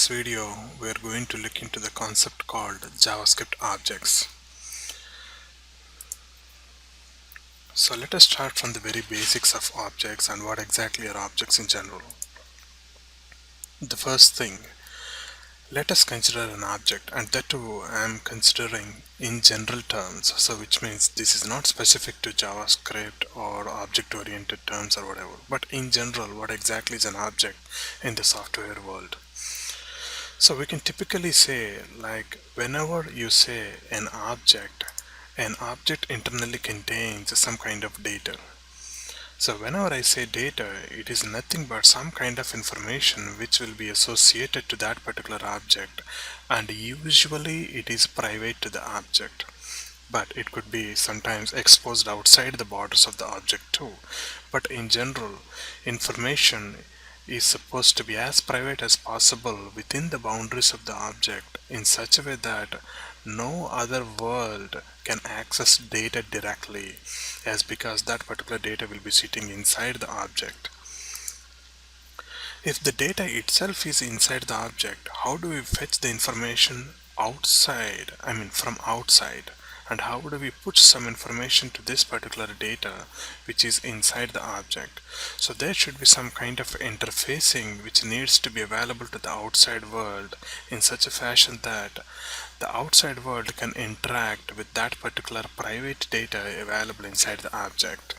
this video, we are going to look into the concept called JavaScript objects. So let us start from the very basics of objects and what exactly are objects in general. The first thing, let us consider an object, and that too I am considering in general terms, so which means this is not specific to JavaScript or object-oriented terms or whatever, but in general what exactly is an object in the software world. So we can typically say, like, whenever you say an object internally contains some kind of data. So whenever I say data, it is nothing but some kind of information which will be associated to that particular object, and usually it is private to the object. But it could be sometimes exposed outside the borders of the object too. But in general, information is supposed to be as private as possible within the boundaries of the object in such a way that no other world can access data directly, as because that particular data will be sitting inside the object. If the data itself is inside the object, how do we fetch the information outside, from outside? And how do we put some information to this particular data which is inside the object? So there should be some kind of interfacing which needs to be available to the outside world in such a fashion that the outside world can interact with that particular private data available inside the object.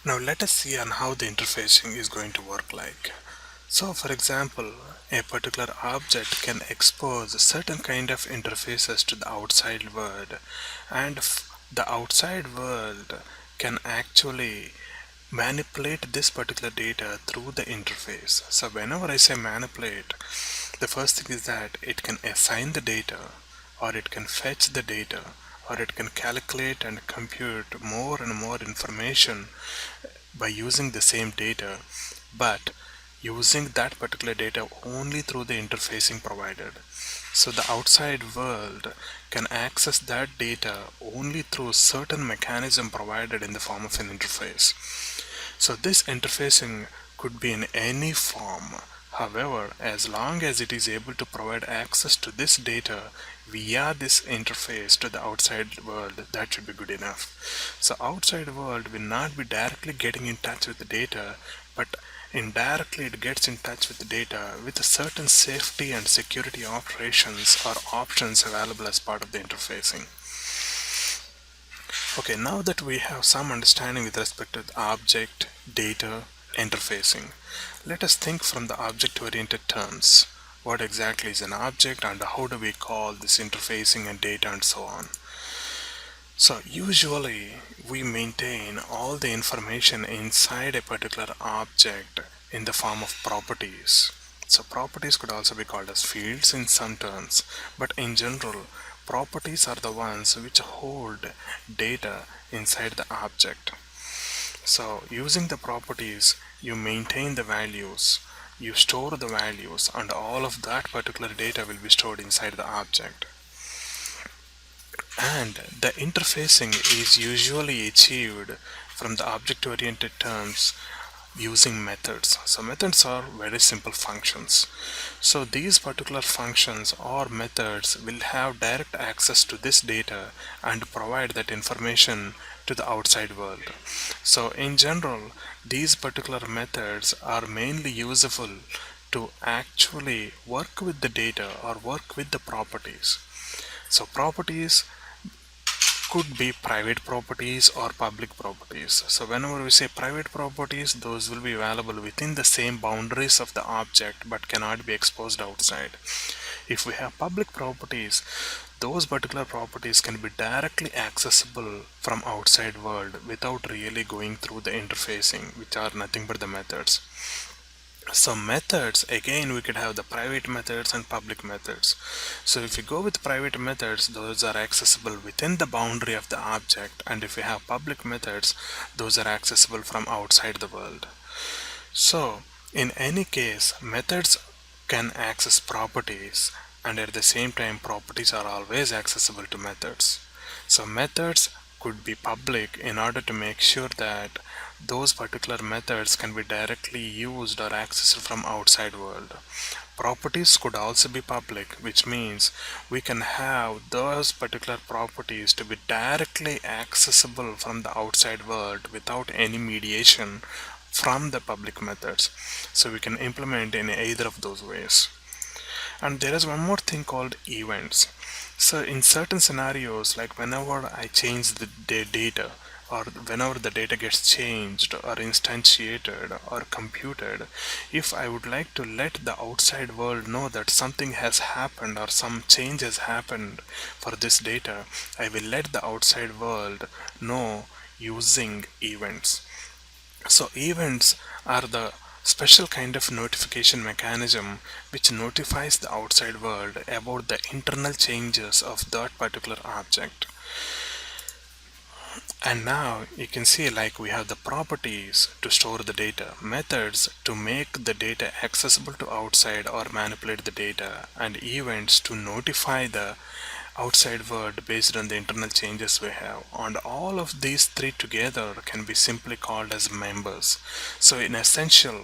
Now let us see on how the interfacing is going to work like. So for example, a particular object can expose certain kind of interfaces to the outside world, and the outside world can actually manipulate this particular data through the interface. So whenever I say manipulate, the first thing is that it can assign the data, or it can fetch the data, or it can calculate and compute more and more information by using the same data, but using that particular data only through the interfacing provided. So the outside world can access that data only through certain mechanism provided in the form of an interface. So this interfacing could be in any form. However, as long as it is able to provide access to this data via this interface to the outside world, that should be good enough. So outside world will not be directly getting in touch with the data, but indirectly it gets in touch with the data with a certain safety and security operations or options available as part of the interfacing. Okay, now that we have some understanding with respect to the object, data, interfacing, let us think from the object-oriented terms. What exactly is an object, and how do we call this interfacing and data and so on? So usually we maintain all the information inside a particular object in the form of properties. So properties could also be called as fields in some terms, but in general, properties are the ones which hold data inside the object. So using the properties, you maintain the values, you store the values, and all of that particular data will be stored inside the object. And the interfacing is usually achieved from the object-oriented terms using methods. So methods are very simple functions. So these particular functions or methods will have direct access to this data and provide that information to the outside world. So in general, these particular methods are mainly useful to actually work with the data or work with the properties. So properties could be private properties or public properties. So whenever we say private properties, those will be available within the same boundaries of the object but cannot be exposed outside. If we have public properties, those particular properties can be directly accessible from outside world without really going through the interfacing, which are nothing but the methods. So methods, again, we could have the private methods and public methods. So if you go with private methods, those are accessible within the boundary of the object, and if you have public methods, those are accessible from outside the world. So in any case, methods can access properties, and at the same time properties are always accessible to methods. So methods could be public in order to make sure that those particular methods can be directly used or accessed from outside world. Properties could also be public, which means we can have those particular properties to be directly accessible from the outside world without any mediation from the public methods. So we can implement in either of those ways. And there is one more thing called events. So in certain scenarios, like whenever I change the data, or whenever the data gets changed or instantiated or computed, if I would like to let the outside world know that something has happened or some change has happened for this data, I will let the outside world know using events. So events are the special kind of notification mechanism which notifies the outside world about the internal changes of that particular object. And now you can see, like, we have the properties to store the data, methods to make the data accessible to outside or manipulate the data, and events to notify the outside world based on the internal changes we have. And all of these three together can be simply called as members. So in essential,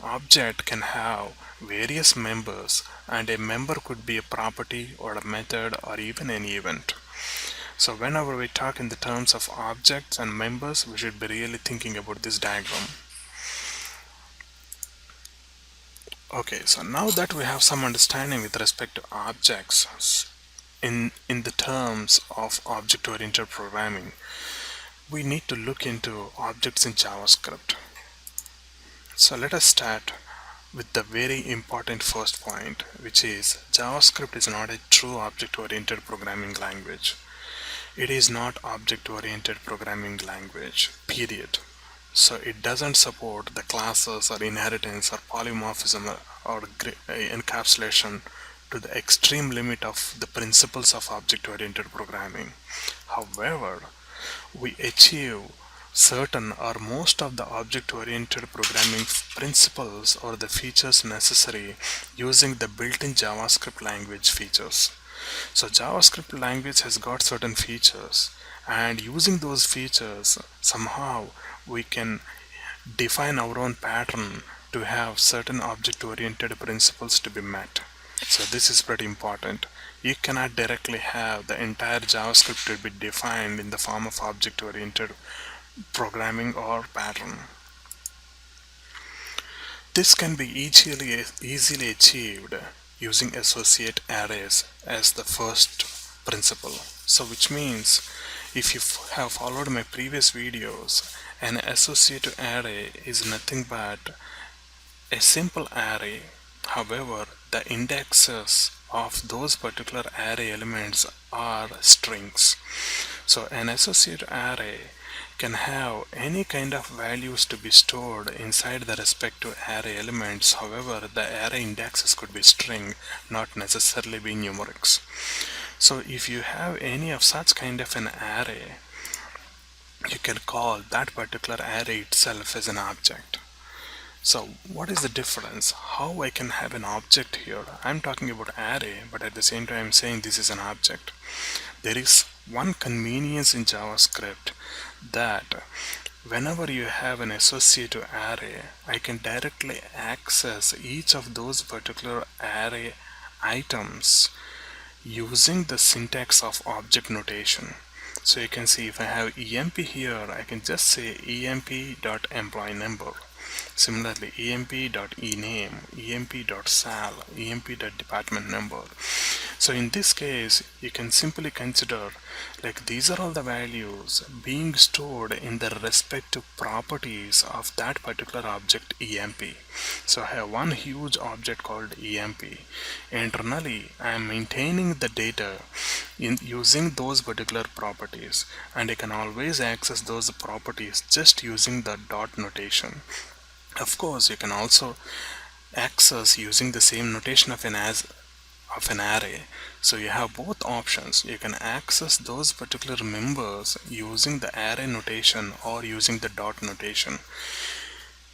object can have various members, and a member could be a property or a method or even an event. So whenever we talk in the terms of objects and members, we should be really thinking about this diagram. Okay, so now that we have some understanding with respect to objects in the terms of object-oriented programming, we need to look into objects in JavaScript. So let us start with the very important first point, which is JavaScript is not a true object-oriented programming language. It is not object-oriented programming language, period. So it doesn't support the classes or inheritance or polymorphism or encapsulation to the extreme limit of the principles of object-oriented programming. However, we achieve certain or most of the object-oriented programming principles or the features necessary using the built-in JavaScript language features. So JavaScript language has got certain features, and using those features somehow we can define our own pattern to have certain object-oriented principles to be met. So this is pretty important. You cannot directly have the entire JavaScript to be defined in the form of object-oriented programming or pattern. This can be easily achieved using associate arrays as the first principle. So which means, if you have followed my previous videos, an associative array is nothing but a simple array. However, the indexes of those particular array elements are strings. So an associative array can have any kind of values to be stored inside the respective array elements. However, the array indexes could be string, not necessarily be numerics. So if you have any of such kind of an array, you can call that particular array itself as an object. So what is the difference? How I can have an object here? I'm talking about array, but at the same time I'm saying this is an object. There is one convenience in JavaScript, that whenever you have an associative array, I can directly access each of those particular array items using the syntax of object notation. So you can see, if I have emp here, I can just say emp.employee number. Similarly, emp.ename, emp.sal, emp.department number. So in this case, you can simply consider, like, these are all the values being stored in the respective properties of that particular object emp. So I have one huge object called emp. Internally, I am maintaining the data in using those particular properties, and I can always access those properties just using the dot notation. Of course, you can also access using the same notation of an array. So you have both options. You can access those particular members using the array notation or using the dot notation.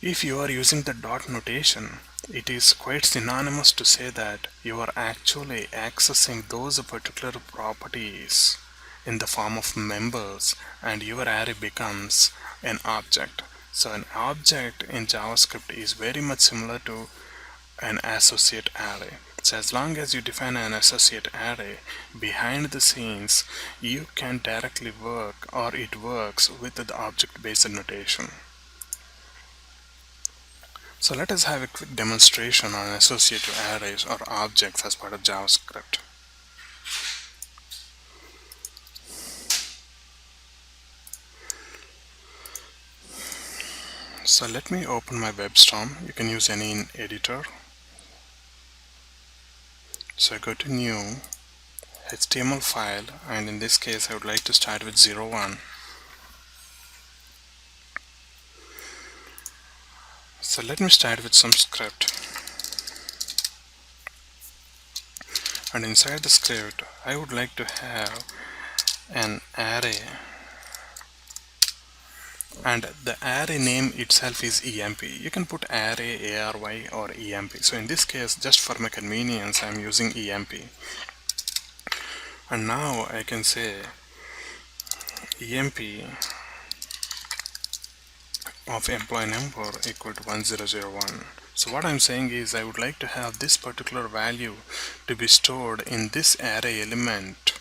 If you are using the dot notation, it is quite synonymous to say that you are actually accessing those particular properties in the form of members, and your array becomes an object. So an object in JavaScript is very much similar to an associate array. So as long as you define an associate array, behind the scenes you can directly work, or it works with the object based notation. So let us have a quick demonstration on associative arrays or objects as part of JavaScript. So let me open my WebStorm. You can use any editor. So I go to new HTML file, and in this case I would like to start with 01. So let me start with some script, and inside the script I would like to have an array, and the array name itself is emp. You can put array, ARY, or emp. So in this case, just for my convenience, I am using emp. And now I can say emp of employee number equal to 1001. So what I'm saying is I would like to have this particular value to be stored in this array element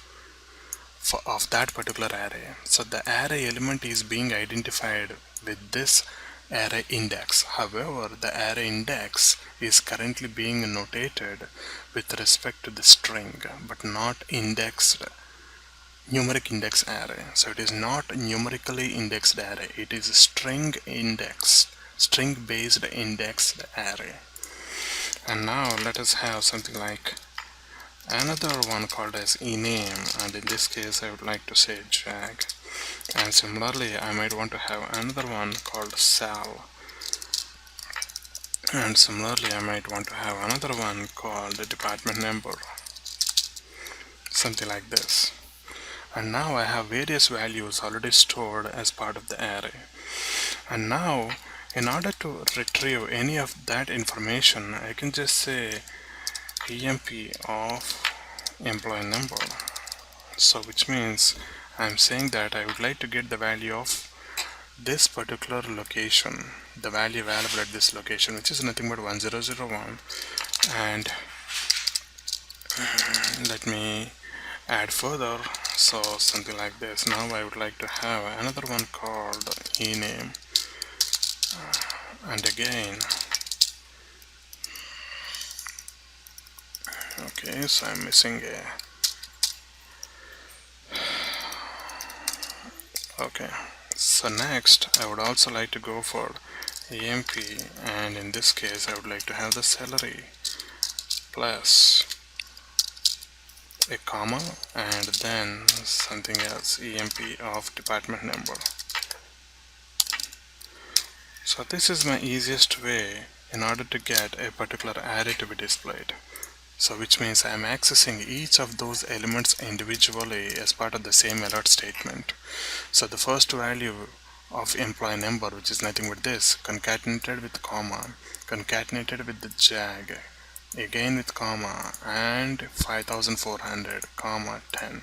of that particular array. So the array element is being identified with this array index. However, the array index is currently being notated with respect to the string, but not indexed numeric index array. So it is not numerically indexed array, it is string based indexed array. And now let us have something like another one called as ename, and in this case I would like to say jag. And similarly I might want to have another one called sal, and similarly I might want to have another one called the department number, something like this. And now I have various values already stored as part of the array. And now in order to retrieve any of that information, I can just say emp of employee number. So which means I'm saying that I would like to get the value of this particular location, the value available at this location, which is nothing but 1001. And let me add further, so something like this. Now I would like to have another one called ename, and again, okay, so I'm missing a, okay, so next I would also like to go for emp, and in this case I would like to have the salary plus a comma and then something else, emp of department number. So this is my easiest way in order to get a particular array to be displayed. So which means I am accessing each of those elements individually as part of the same alert statement. So the first value of employee number, which is nothing but this, concatenated with comma, concatenated with the jag, again with comma, and 5400 comma 10.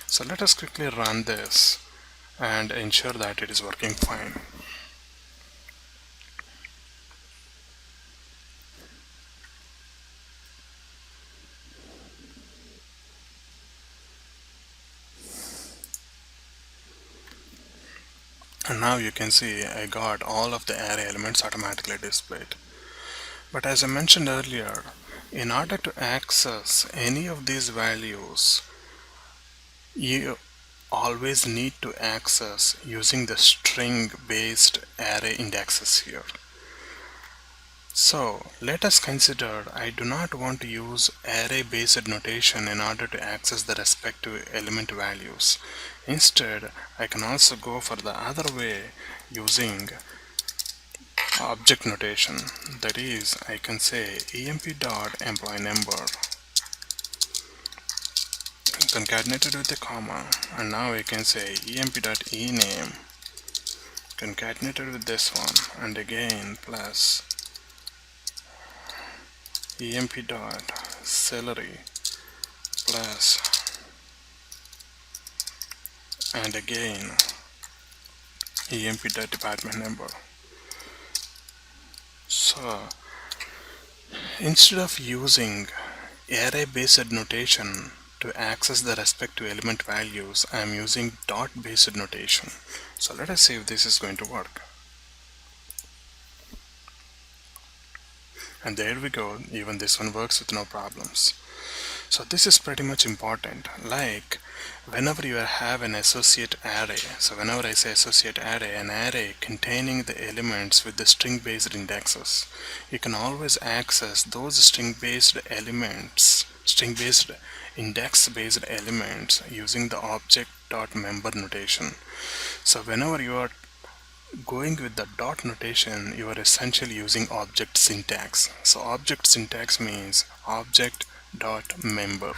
So let us quickly run this and ensure that it is working fine. And now you can see I got all of the array elements automatically displayed. But as I mentioned earlier, in order to access any of these values, you always need to access using the string based array indexes here. So let us consider I do not want to use array based notation in order to access the respective element values. Instead, I can also go for the other way using object notation. That is, I can say emp.employee number concatenated with a comma, and now I can say emp.ename concatenated with this one, and again plus emp.salary plus and again emp.department number. So instead of using array based notation to access the respective element values, I am using dot based notation. So let us see if this is going to work. And there we go, even this one works with no problems. So this is pretty much important. Like whenever you have an associate array, so whenever I say associate array, an array containing the elements with the string based indexes, you can always access those string based elements, string based index based elements using the object dot member notation. So whenever you are going with the dot notation, you are essentially using object syntax. So object syntax means object dot member.